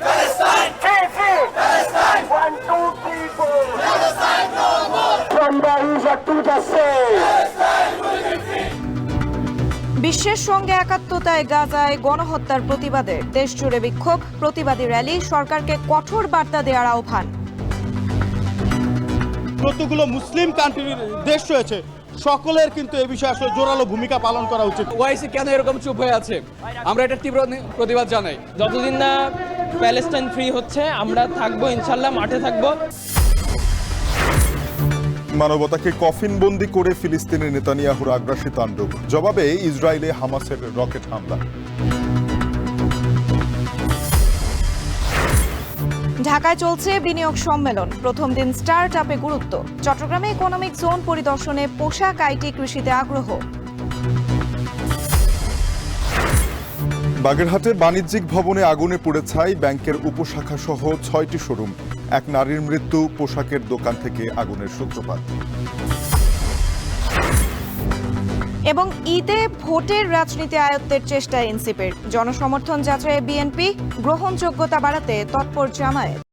Palestine! Free, free! Palestine! 1, 2, 3, 4. Palestine no more! From the Isha to the sea. Palestine will be free! বিশ্বের সঙ্গে একাত্মতায় গাজায় গণহত্যার প্রতিবাদে দেশজুড়ে বিক্ষোভ, প্রতিবাদী র্যালি, সরকারকে কঠোর বার্তা দেওয়ার আহ্বান। যতগুলো মুসলিম কান্ট্রির দেশ রয়েছে সকলের কিন্তু এই বিষয়ে আসলে জোরালো ভূমিকা পালন করা উচিত। ওআইসি কেন এরকম চুপ হয়ে আছে? আমরা এটা তীব্র প্রতিবাদ জানাই। যতদিন না প্যালেস্টাইন ফ্রি হচ্ছে আমরা থাকবো, ইনশাল্লাহ মাঠে থাকবো। মানবতাকে কফিনবন্দি করে ফিলিস্তিনের নেতানিয়াহুর আগ্রাসী তাণ্ডব, জবাবে ইসরায়েলে হামাসের রকেট হামলা। ঢাকায় চলছে বিনিয়োগ সম্মেলন, প্রথম দিন স্টার্ট আপে গুরুত্ব। চট্টগ্রামে ইকোনমিক জোন পরিদর্শনে পোশাক, আইটি, কৃষিতে আগ্রহ। বাগেরহাটে বাণিজ্যিক ভবনে আগুনে পুড়ে ছাই ব্যাংকের উপশাখা সহ 6টি শোরুম। এক নারীর মৃত্যু, পোশাকের দোকান থেকে আগুনের সূত্রপাত। এবং ঈদে ভোটের রাজনীতি আয়ত্তের চেষ্টা এনসিপির, জনসমর্থন যাচাইয়ে বিএনপি, গ্রহণযোগ্যতা বাড়াতে তৎপর জামায়াত।